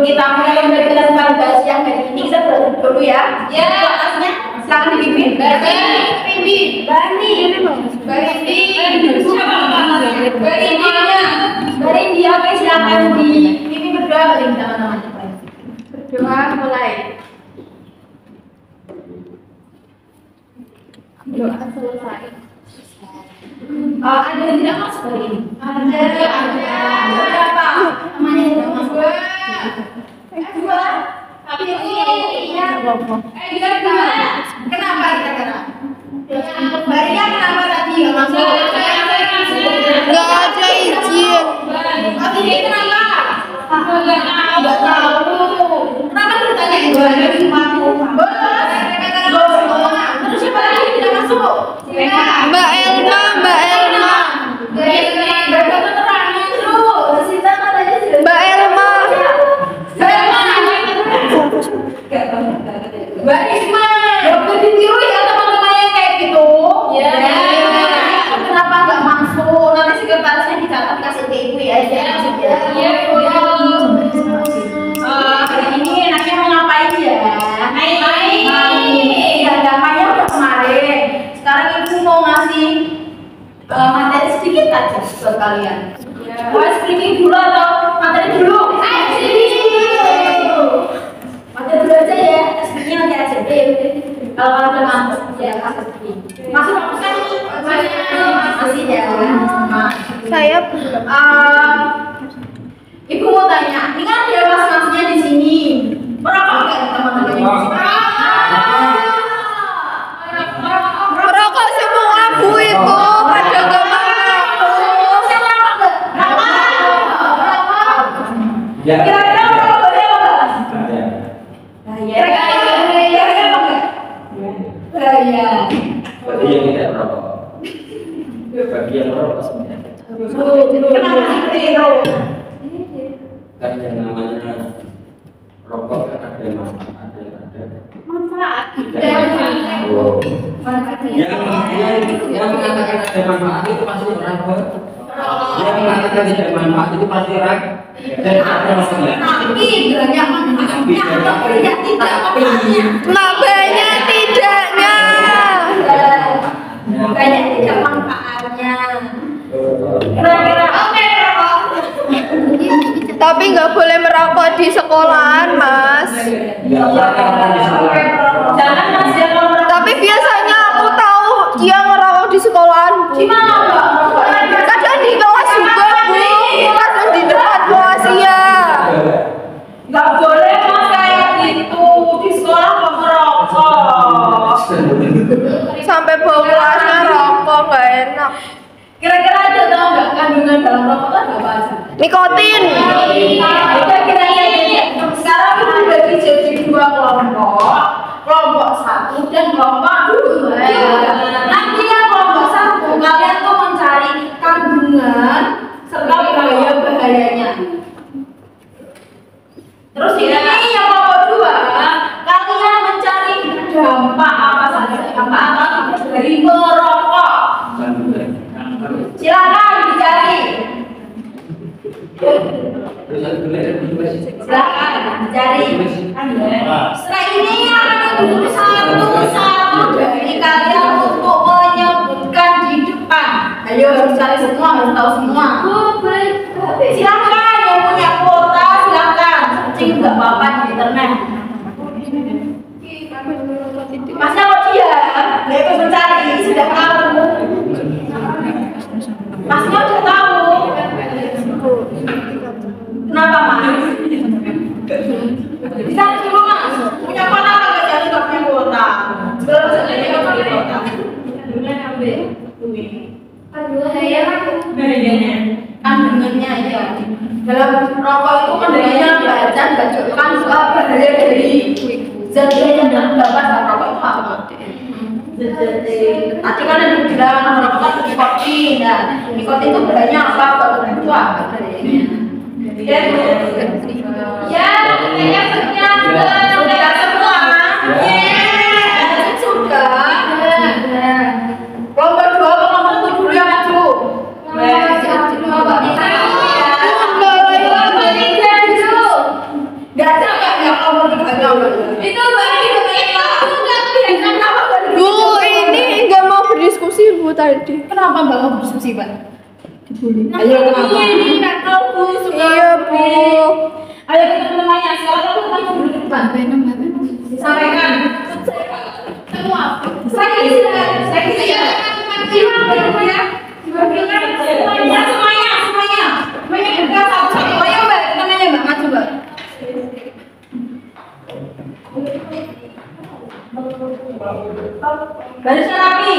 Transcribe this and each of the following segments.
kita mulai pembelajaran pada siang hari ini, kita belajar dulu ya. Ya. Atasnya silakan dipimpin. Bari dia, oke, silakan dipimpin berdoa bagi teman-teman. Berdoa mulai. Doa selesai. Ada yang tidak masuk hari ini? Ada. Berapa? Namanya tidak masuk. Dua. Tapi iya. Dua. Kenapa kira-kira? Barinya kenapa tadi nggak masuk? Nggak ada izin. Tapi dia kenapa? Nggak tahu. Kenapa lu tanya itu? Terus siapa lagi yang tidak masuk? Mbak Elma. Mbak Elma. Mbak Isma, dokter ditiru ya teman-teman yang kayak gitu. Ya. Kenapa nggak masuk? Nanti sekretarisnya dicatat kasih ke ibu ya. Iya. Hari ini enaknya mau ngapain ya? Main. Dan damainya udah kemarin. Sekarang ibu mau ngasih materi sedikit aja buat kalian. Mau speaking dulu atau materi dulu? Materi dulu aja ya. Speaking nanti aja. Kalau udah masuk ya kasih speaking. Masuk kan? Masih ya. Saya Ibu mau tanya, ini kan ada mas-masnya di sini. Merokok nggak teman-teman? merokok semua Bu itu pada nggak mau. Kira-kira merokok boleh apa enggak? Kira-kira apa enggak? Bahaya. Bagi yang tidak merokok. Bagi yang merokok sebenarnya. Kenapa seperti itu? Kan yang namanya rokok kan ada yang manfaat, ada yang ada. Manfaat. Oh. Yang mengatakan ada manfaat itu pasti orang ber. Yang mengatakan tidak manfaat itu pasti orang. Dan ada masalah. Tapi banyak manfaatnya atau banyak tidak manfaatnya? Nah, banyak tidaknya. Banyak tidak manfaatnya. Kira-kira oke merokok. Tapi nggak boleh merokok di sekolahan, Mas. Jangan mas jangan merokok. Tapi biasanya aku tahu dia ngerokok di sekolahan, Bu. Gimana enggak merokok? Kadang di kelas juga, Bu. Kadang di depan kelas, iya. Nggak boleh mas kayak gitu di sekolah kok merokok. Sampai bau kelasnya rokok, nggak enak. Kira-kira ada tahu nggak kandungan dalam rokok itu ada apa aja? Nikotin. Udah kira-kira ini. Sekarang ibu bagi jadi dua kelompok. Kelompok satu dan kelompok dua. Nanti yang kelompok satu kalian tuh mencari kandungan serta bahaya-bahayanya. Terus ini yang kelompok dua, kalian mencari dampak apa saja, dampak apa dari merokok. Silakan dicari. Silakan dicari. Setelah ini akan duduk satu-satu dari kalian untuk menyebutkan di depan. Ayo harus cari semua, harus tahu semua. Silakan yang punya kuota silakan. Searching nggak apa-apa di internet. Masnya kok diam? Dia ikut mencari, sudah tahu. Masnya udah tahu. Kenapa mas? Dicari dulu mas. Punya kuota apa nggak jadi nggak punya kuota? Belum sebenarnya nggak punya kuota. Kandungan ambil. Kandungannya ya. Dalam rokok itu kandungannya bacaan bacokan bahaya dari zat yang terdapat dalam rokok itu apa? Tadi kan ada bilang rokok nikotin. Nah, nikotin itu bahayanya apa? Kalau itu apa bahayanya? Ya, kayaknya sudah semua. Sudah. Kelompok dua, kelompok satu dulu yang maju. Kelompok tiga dulu. sih, Pak? Dibully. Ayo, kenapa? Ini nggak tahu Bu. Iya, Bu. Ayo kita namanya sekarang kita dulu di depan. Sampaikan. Semua. Saya silakan. Saya silakan. Ya. Semuanya, semuanya. Semuanya bergerak satu-satu. Ayo Mbak, namanya Mbak maju Mbak. Barisnya rapi.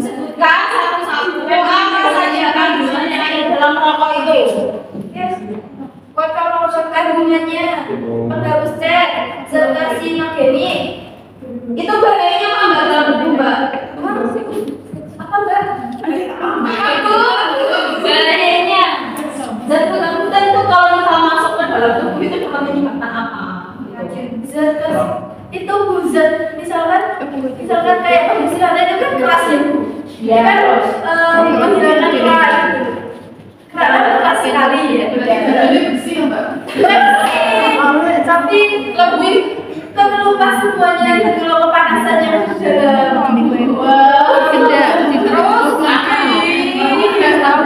Sebutkan satu-satu apa saja kandungan yang ada dalam rokok itu. Kalau kandungannya penghapus cek, zat karsinogenik. Itu bahayanya apa Mbak dalam tubuh Mbak? Apa Mbak? Itu bahayanya. Zat penghapus itu kalau misalnya masuk ke dalam tubuh itu dapat menyebabkan apa? Zat itu zat misalkan kayak pengisilan itu kan keras ya Bu. Ya kan menghilangkan keras. Karena keras sekali ya. Tapi lebih kelupas semuanya kalau kepanasan yang dalam. Wah, tidak. Terus ini nggak tahu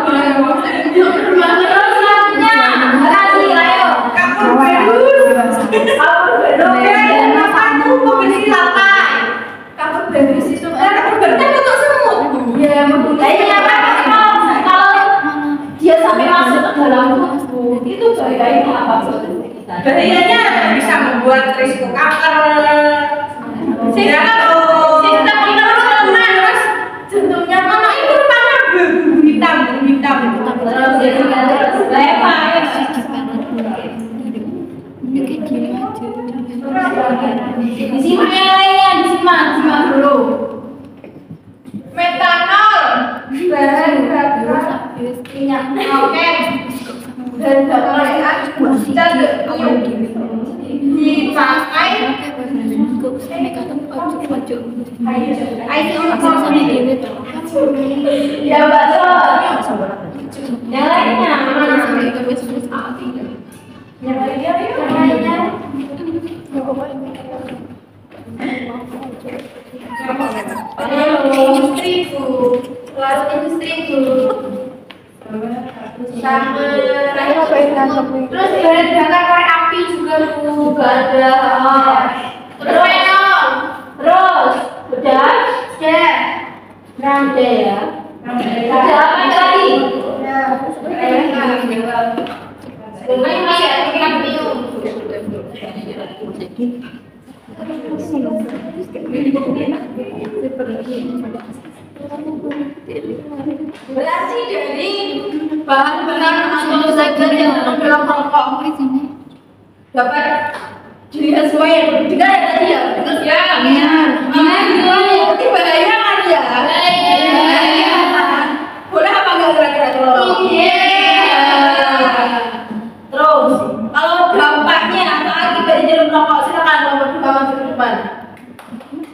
bahayanya bisa membuat risiko kanker, sistem terus jantungnya mana itu mana hitam terus lepa ya disimak yang lainnya disimak dulu metanol bahan bakar minyak oke dan bakar dipakai ya betul yang lainnya sama terus bahan bakar korek api juga Bu, ada terus udah nanti ya ada apa lagi berarti dari bahan-bahan atau zat yang terkandung dalam rokok dapat dilihat semuanya dengar ya tadi ya ini bahaya kan ya boleh apa enggak kira-kira kalau terus kalau dampaknya atau akibatnya dari merokok silakan nomor maju ke depan.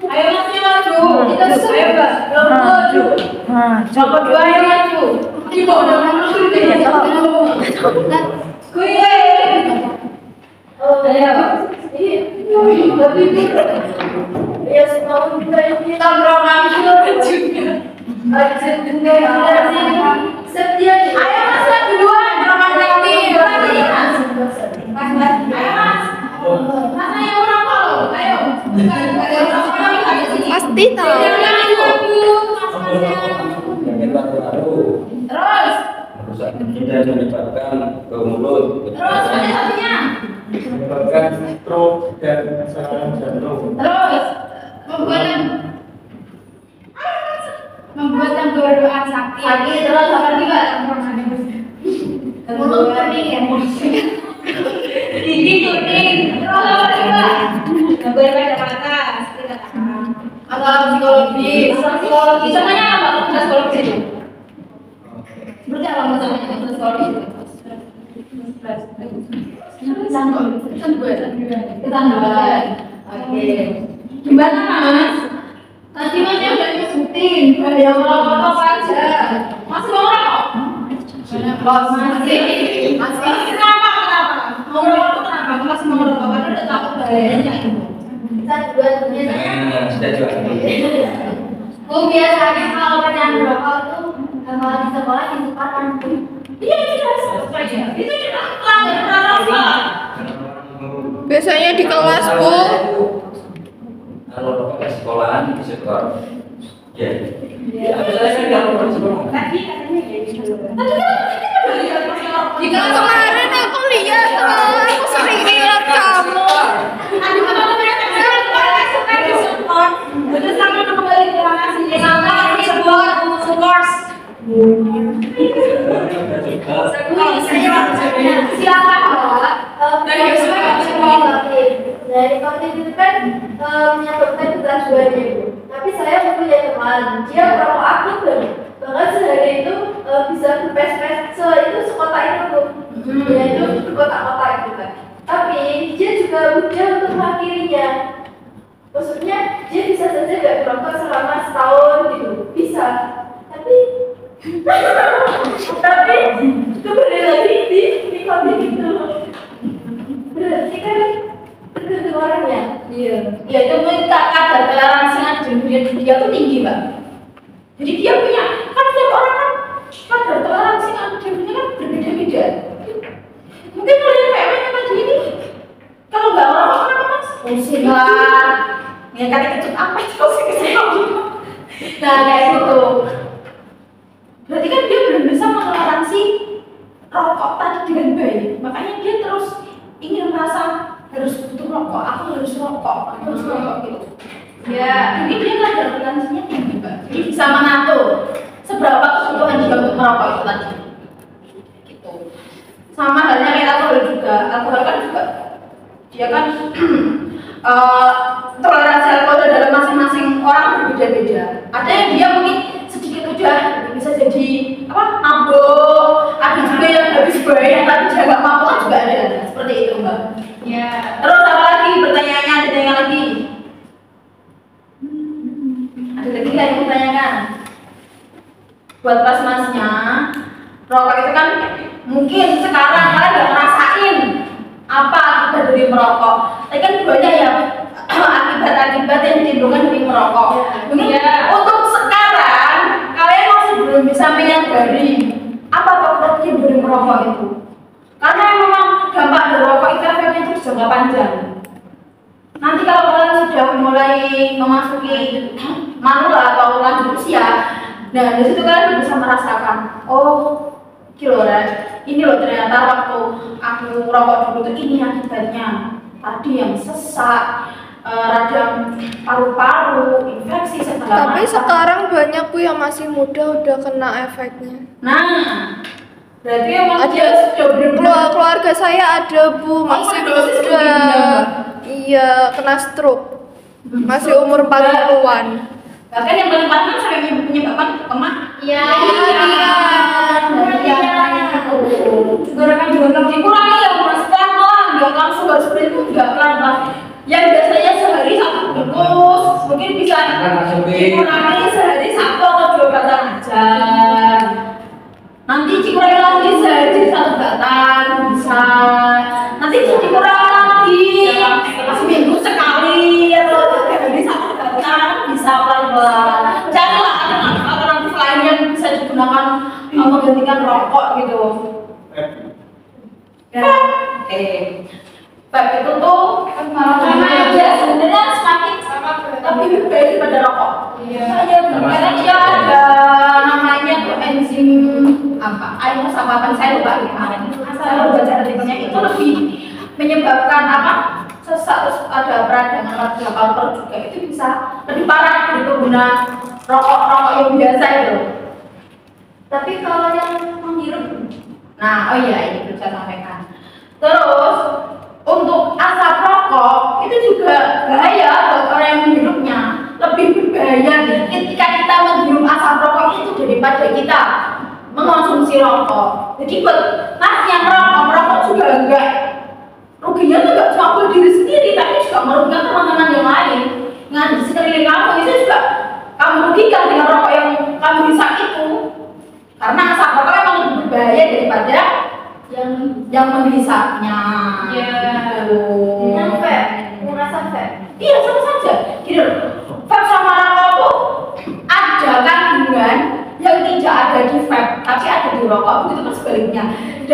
Ayo maju kita ayo Mbak maju nomor 2 ayo maju di bawah nomor 2 ya kuy ya setahun kita program juga setia ayo mas duluan program lagi ayo mas yang merokok ayo Pasti tahu. Terus merusak ginjal menyebabkan ke mulut. Terus satunya. Menyebabkan stroke dan serangan jantung. Terus membuat tenggorokan sakit. Terus apa lagi Mbak? Mulut kuning ya. Gigi kuning. Terus apa lagi Mbak? Gangguan pada mata. Atau psikologi. Semuanya apa? Psikologi itu. Seperti apa masalahnya psikologi itu? Kecanduan. Oke. Gimana Mas? Tadi Masnya udah nyebutin bahaya merokok apa aja. Masih mau merokok? Masih. Kenapa? Mau merokok kenapa? Masih mau merokok karena udah takut bahayanya. Sudah jual. Biasanya kalau pecandu rokok itu Kalau di sekolah disukakan. Iya jelas. Itu juga pelanggaran rasa. Biasanya di kelas, Bu. Kalau ke sekolahan di sekolah. Ya. Saya kalau ke sekolah. Tadi katanya ya gitu. Tadi kan udah lihat masalah. Jika kemarin aku lihat, aku sering lihat kamu. Aduh, teman-teman suka disupport. Udah sama kembali terima kasih sama support. Silakan dari konten itu kan menyatukan keduanya Bu. Tapi saya punya teman, dia perokok aktif loh. Bahkan sehari itu bisa berpes-pes itu sekota itu Bu. Dia itu kota-kota itu kan. Tapi dia juga mudah untuk mengakhirinya. Maksudnya dia bisa saja gak merokok selama setahun gitu, bisa. Tapi kembali lagi di konten itu. Berarti kan tergantung orangnya. Iya. Ya itu kadar toleransinya dia tuh tinggi, Mbak. Jadi dia punya kan setiap orang kan kadar toleransinya dia kan berbeda-beda. Mungkin kalau yang kayak tadi ini kalau nggak merokok kenapa Mas? Pusing lah. Ya kata kecut apa itu sih kesel. Nah kayak gitu. Berarti kan dia belum bisa mentoleransi rokok tadi dengan baik. Makanya dia terus ingin merasa harus butuh rokok, aku harus rokok gitu. Ya, ini dia kadar toleransinya tinggi, Mbak. Jadi bisa mengatur seberapa kebutuhan dia untuk merokok itu tadi. Gitu. Sama halnya kayak alkohol juga. Alkohol kan juga dia kan toleransi alkohol dalam masing-masing orang berbeda-beda. Ada yang dia mungkin sedikit udah bisa jadi apa mabuk, ada juga yang habis bayar tapi dia nggak mabuk kan juga ada seperti itu Mbak. Ya. Terus apa lagi pertanyaannya? Ada yang lagi? Ada lagi nggak yang bertanyakan? Buat pas masnya, rokok itu kan mungkin sekarang kalian nggak ngerasain apa akibat dari merokok. Tapi kan banyak ya akibat-akibat yang ditimbulkan dari merokok. Mungkin untuk sekarang kalian masih belum bisa menyadari apa produknya dari merokok itu. Karena memang dampak dari rokok itu efeknya itu jangka panjang. Nanti kalau kalian sudah mulai memasuki manula atau lanjut usia, nah di situ kalian bisa merasakan, oh ini loh ternyata waktu aku rokok dulu tuh ini akibatnya. Tadi yang sesak, radang paru-paru, infeksi segala macam. Tapi sekarang banyak Bu yang masih muda udah kena efeknya. Nah, berarti emang Ada dia sudah benar-benar keluarga saya ada Bu masih dosis muda. lebih tinggi, Iya, kena stroke. Masih umur 40-an. bahkan yang paling parah sampai menyebabkan emak. Iya. Gerakan juga dikurangi ya mas pelan-pelan, nggak langsung harus berhenti, nggak pelan-pelan. Yang biasanya sehari satu bungkus, mungkin bisa dikurangi sehari satu atau 2 batang aja. Nanti dikurangi lagi sehari 1 batang bisa. Nanti dikurangi lagi seminggu sekali atau 3 hari 1 batang bisa pelan-pelan. Carilah alternatif lain yang bisa digunakan menggantikan rokok gitu. Vape itu tuh sama aja sebenarnya semakin lebih baik daripada rokok. Karena dia ada namanya tuh enzim apa? Ayo sama apa? Saya lupa kemarin. Saya baru baca artikelnya itu lebih menyebabkan apa? Sesak, terus ada peradangan paru-paru juga itu bisa lebih parah dari pengguna rokok yang biasa itu. Tapi kalau yang menghirup, nah oh iya ini belum saya sampaikan. Terus untuk asap rokok itu juga bahaya buat orang yang menghirupnya. Lebih berbahaya ketika kita menghirup asap rokok itu daripada kita mengonsumsi rokok. Jadi buat mas yang merokok juga enggak ruginya tuh enggak cuma buat diri sendiri, tapi juga merugikan teman-teman yang lain. Nah di sekeliling kamu itu juga kamu rugikan dengan rokok yang kamu hisap itu. Karena asap rokok memang lebih berbahaya daripada yang menghisapnya. Iya. Yang vape, merasa vape. Iya sama saja. Gini loh, vape sama rokok tuh ada kandungan yang tidak ada di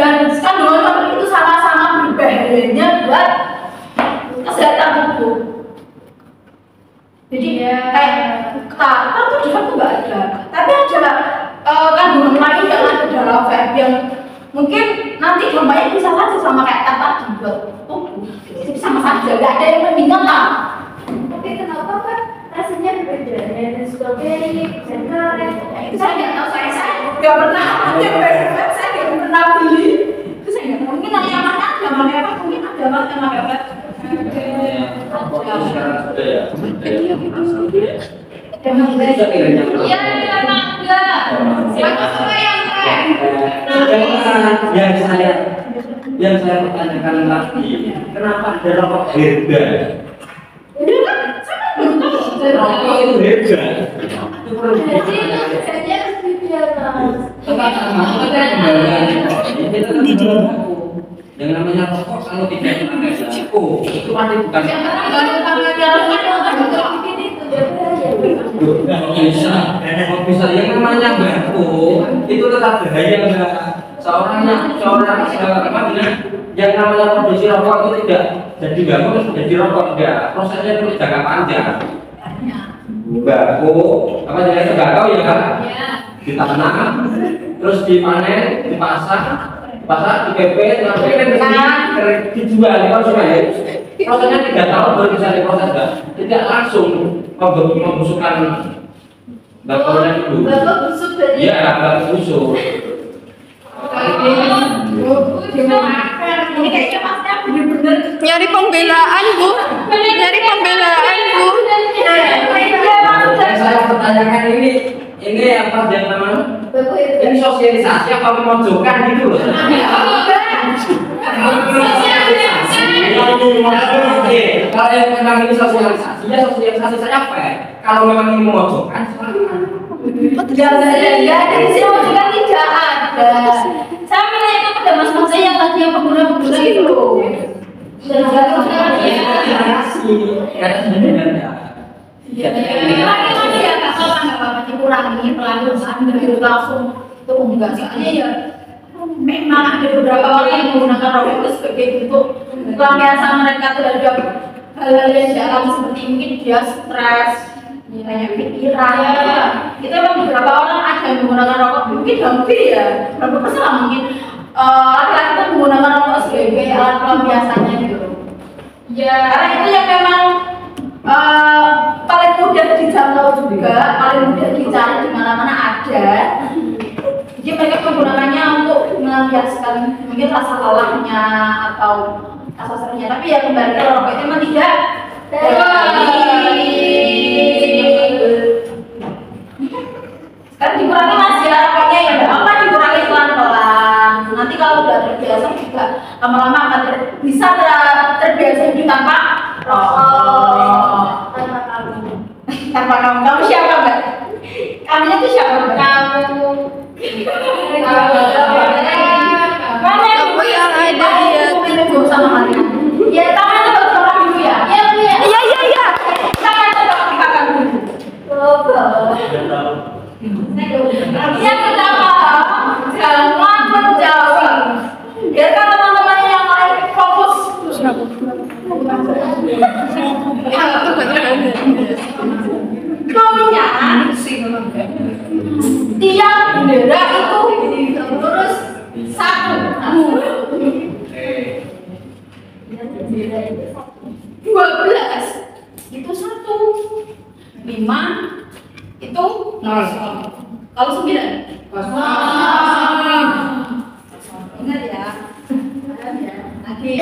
Dan kandungan topik itu sama-sama berbahayanya buat kesehatan tubuh. Jadi kayak kanker tuh di vape tuh nggak ada, tapi ada kandungan lain yang ada dalam vape yang mungkin nanti dampaknya bisa saja sama kayak tadi buat tubuh. Jadi sama saja, nggak ada yang membingungkan lah. Tapi kenapa kan rasanya berbeda? Ada strawberry, dan karet. Itu saya nggak tahu, saya nggak pernah nyoba, saya nggak pernah beli. Itu saya nggak tahu. Mungkin ada yang makan, mungkin ada makan vape. Rokok itu sekarang sudah ya, Iya, enggak. Siapa suka yang keren? yang saya pertanyakan tadi, kenapa ada rokok herbal? Rokok itu herbal. Jadi itu kerjanya harus dibiarkan. Yang namanya rokok kalau tidak dipakai risiko itu pasti bukan. Kalau bisa yang namanya bako itu tetap bahaya enggak? Seorang yang namanya produksi rokok itu tidak jadi bako terus menjadi rokok enggak? Prosesnya itu jangka panjang. Bako apa jenis tembakau ya kan? Ditanam, terus dipanen, dipasang, dipepet, dijual di konsumen. Prosesnya 3 tahun baru bisa diproses, enggak? Tidak langsung membusukkan bakonya dulu. Bapak busuk dari. Iya, bapak busuk. Ini kayaknya pasnya bener-bener Nyari pembelaan, Bu. Nyari pembelaan, Bu. Yang saya pertanyakan ini apa yang namanya? Bapak itu. Ini sosialisasi apa memojokkan gitu loh? Kalau yang memang ini sosialisasi, ya sosialisasi saya apa ya? Kalau memang ini memojokkan, nggak ada di sini juga tidak ada. Saya menanyakan pada mas-mas saya yang tadi yang pengguna itu loh. Dan nggak tahu karena sebenarnya lagi masih ya nggak apa-apa dikurangi pelan-pelan dari langsung itu enggak soalnya ya memang ada beberapa orang yang menggunakan rokok itu sebagai bentuk pelampiasan mereka terhadap hal-hal yang tidak alami seperti mungkin dia stres, banyak pikiran. Itu memang beberapa orang ada yang menggunakan rokok mungkin hampir ya berapa persen lah mungkin laki-laki itu menggunakan rokok sebagai alat pelampiasannya gitu. Ya karena itu yang memang paling mudah dijangkau juga, paling mudah dicari di mana-mana ada. Jadi mereka menggunakannya untuk melampiaskan mungkin rasa lelahnya atau rasa seringnya. Tapi ya kembali ke rokok itu memang tidak sekarang dikurangi mas ya rokoknya ya nggak apa dikurangi pelan-pelan. Nanti kalau udah terbiasa juga lama-lama akan bisa terbiasa hidup tanpa rokok. Tanpa kamu siapa mbak? Kamunya tuh siapa mbak? Kamu. Mana yang ada di hati? sama kalian? Ya tangan tetap sama dulu ya. Iya bu ya. Iya. Tangan tetap di kakak dulu. Yang pertama jangan menjawab. Biarkan teman-teman yang lain fokus. Maunya tiang bendera itu lurus 1. 12 itu 1. 5 itu 0. Kalau 9 kosong. Ingat ya. Lagi.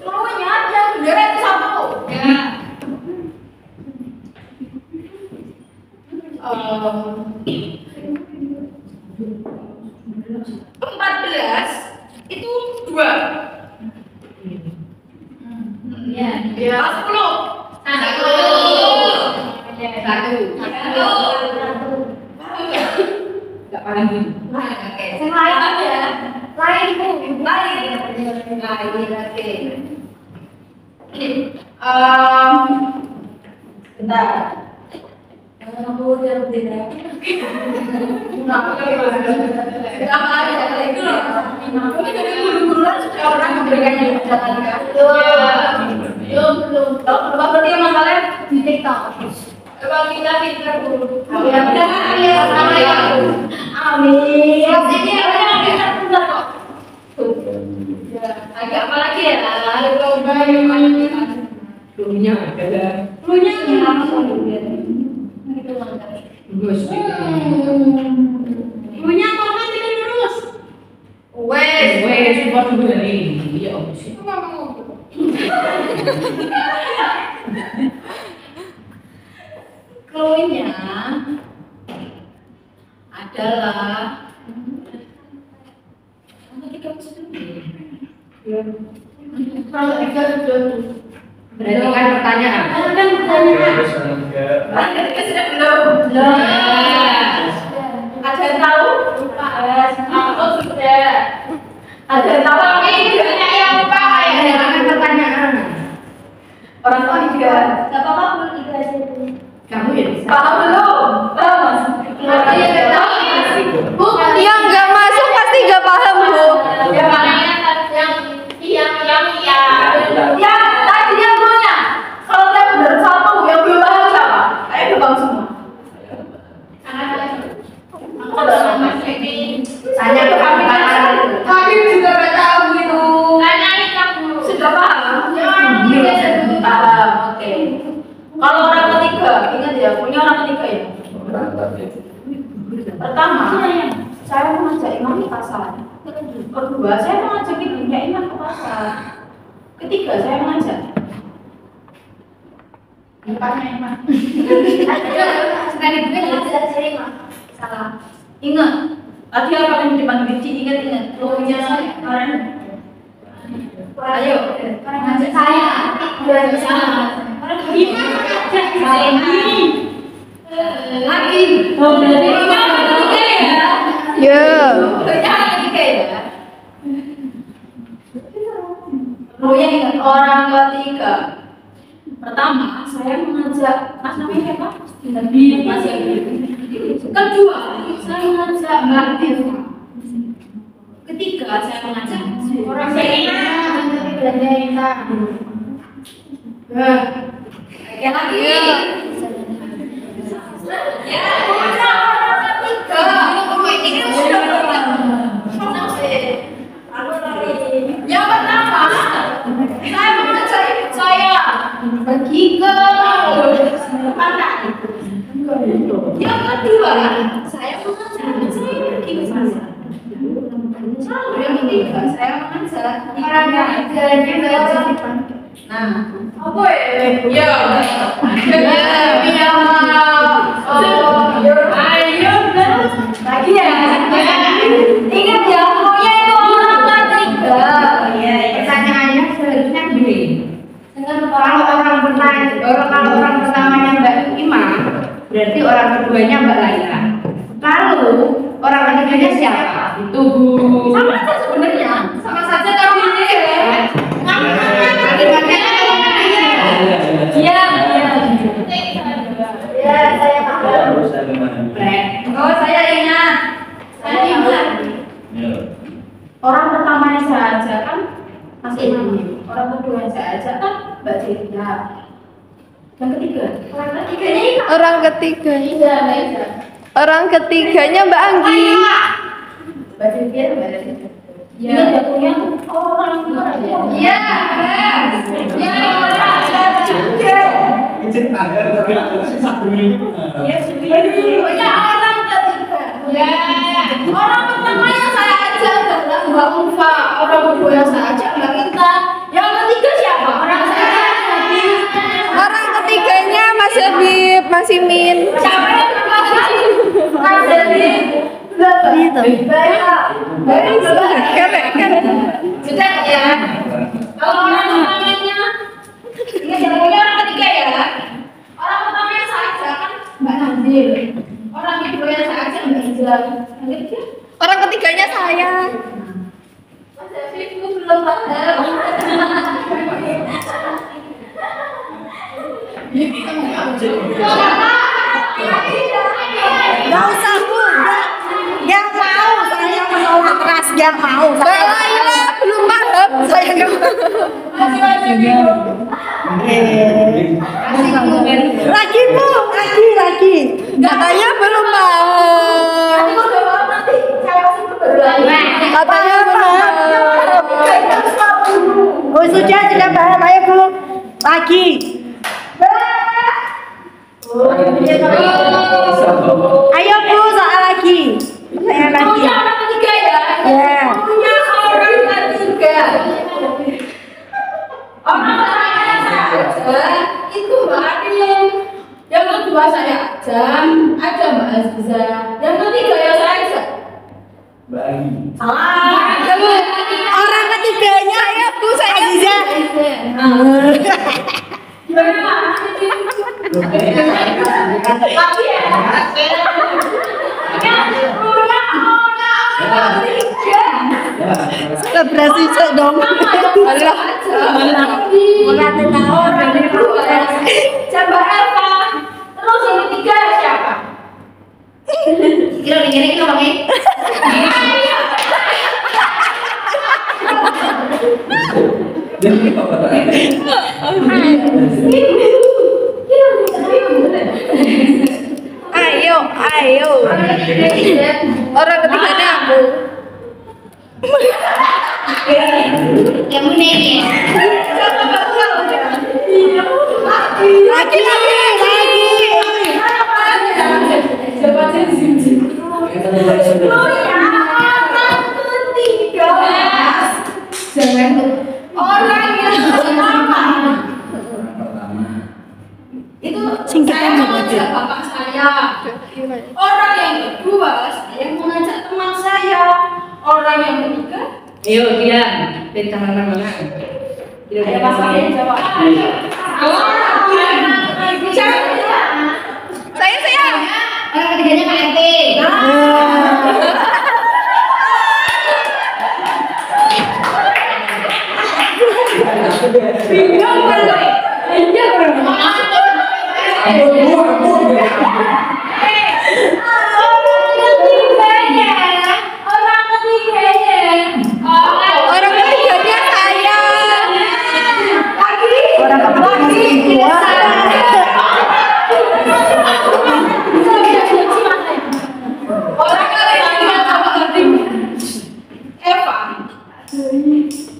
Maunya tiang bendera itu 1. Ya. 14 itu 2. Ya. 10. 1. Enggak paham ini. Oke, yang lain aja. Lain Bu, lain. Oke. Bentar. Aku udah beda. Guru-guru sudah orang memberikannya kepada kalian. Belum. Coba berarti yang masalahnya di TikTok. Coba kita pintar dulu. Amin. Ini yang pintar kok. Agak apa lagi ya? Dulunya ada. Dulunya gimana? Dulunya korban tidak lurus. Wes, buat dulu dari iya om sih. Cluenya adalah Berarti kan pertanyaan. Terus enggak. belum. Ada yang tahu? Aku sudah. Ada yang tahu? Banyak yang lupa. Kan pertanyaan. Orang tua juga. Gak apa-apa pun itu aja tuh. Kamu ya bisa. Paham belum? Paham. Bu, Yang nggak masuk pasti nggak paham, Bu. yang tadi yang punya. Kalau saya benar satu, yang belum paham siapa? Ayo bang semua. Tanya ke kami. Kami juga nggak tahu itu. Sudah paham? Paham. Oke. Kalau orang ketiga, ingat ya, punya orang ketiga ya. Pertama, saya mengajak Imam ke pasar. Kedua, saya mengajak ibunya Imam ke pasar. Ketiga, saya mengajak. Empatnya Imam. Salah. Ingat, tadi apa yang di depan biji? Ingat. Logonya orang. Ayo, ngajak saya. Lagi. Berarti orang ketiga ya. Ya. Yang ketiga ya. Pokoknya ingat orang ketiga. Pertama, saya mengajak Mas namanya siapa? Mas Yabi. Kedua, saya mengajak Mbak Eva. Ketiga, saya mengajak orang Oke lagi. Ya, orang ketiga. Ini kan sudah yang pertama, saya mengajak ibu saya pergi ke pantai. Yang kedua, saya mengajak ibu saya pergi ke pasar. Yang ketiga, saya mengajak orang yang jalannya belajar di pantai. Nah, apa ya? Ya, ayo, lagi ya. Ingat ya, pokoknya itu orang ketiga. Pertanyaannya seharusnya gini. Kalau orang pertamanya Mbak Imam, Berarti orang keduanya Mbak Laila. Lalu orang ketiganya siapa? Itu Bu. Sama aja sebenarnya. Sama saja tapi ini ya. Iya. ya saya tahu. Oh, saya ingat. Saya ingat. Orang pertamanya saya ajak kan Mas Imam. Orang kedua yang saya ajak kan Mbak Celia. Yang ketiga, orang ketiganya ini Orang ketiga. Iya, Mbak Iza. Orang ketiganya Mbak Anggi. Mbak Celia, Mbak Celia. Iya, dia punya orang ya. Iya. Iya, orang juga. Izin akhir tapi sisa dulu. Iya, punya orang ketiga. Ya. Orang pertamanya saya ajak adalah Mbak Ulfa. Orang kedua yang saya ajak Mbak Intan. Yang ketiga siapa? Orang saya Orang ketiganya Mas Habib, Mas Imin. siapa yang Mas Habib. Gitu. Kan. Sudah ya. Kalau orang pertamanya, ingat ya, pokoknya orang ketiga ya. Orang pertamanya saya ajak kan Mbak Nazil. Orang kedua yang saya ajak Mbak Ijal. Yang ketiga Orang ketiganya saya. Mas Habib itu belum paham. Gak mau. Mbak Laila belum paham. Saya nggak Lagi bu, lagi. katanya belum paham. Katanya belum paham. Oh sudah paham, ayo bu. Lagi. Ayo bu, soal lagi. Saya lagi. Orang ketiga ya. Ya. Punya orang ketiga. Orang pertama saja itu Mbak Adin. Yang kedua saya Ajam, ada Mbak Aziza. Yang ketiga ya saya. Bagi. Salah. Orang ketiganya ya bu, saya Aziza. Gimana? Tapi ya. Selebrasi cek dong. Coba Eva. Terus yang ketiga siapa? Kira-kira kita pakai. Jadi apa Ayo. Orang ketiganya aku. Yang ini. Lagi. Coba jangan orang yang pertama itu saya mengajak bapak saya. Orang yang kedua saya mengajak teman saya. Orang yang ketiga Ayo Kian, kita mana? ada pasalnya jawab. Saya. Orang ketiganya Pak RT. Orang ketiganya saya.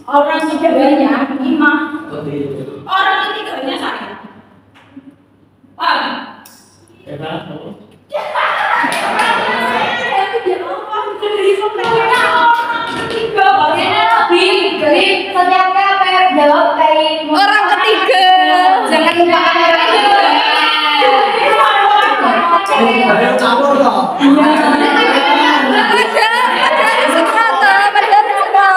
Orang ketiganya Imam. Orang ketiganya saya. Orang ketiga. Jangan lupakan orang ketiga. Ada campur toh. Ada Suprata, ada Suprata.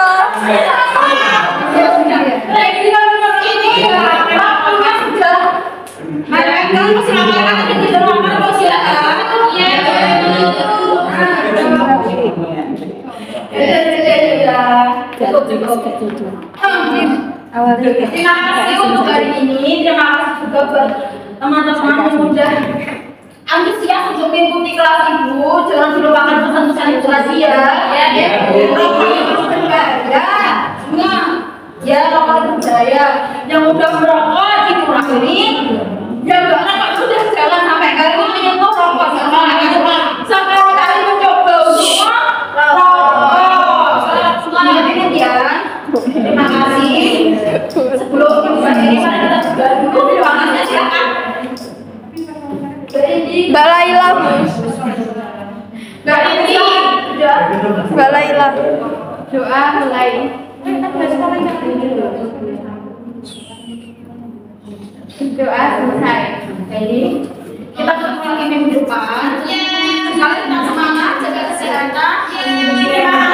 Terima kasih untuk hari ini. Terima kasih juga buat teman-teman yang sudah antusias untuk mengikuti kelas ibu. Jangan dilupakan pesan-pesan ibu tadi ya. Rokok itu berbahaya. Semua. Ya, rokok itu berbahaya. Yang udah merokok dikurangin. Yang nggak rokok sudah jangan sampai kalian menyentuh rokok. Sampai kalian mencoba untuk rokok. Semua ingat ya. Terima kasih. Sebelum kita ini kita juga dulu terima kasih silakan. Mbak Laila. Mbak Laila. Doa mulai. Doa selesai. Jadi kita ketemu lagi minggu depan. Kalian tetap semangat, jaga kesehatan. Terima kasih.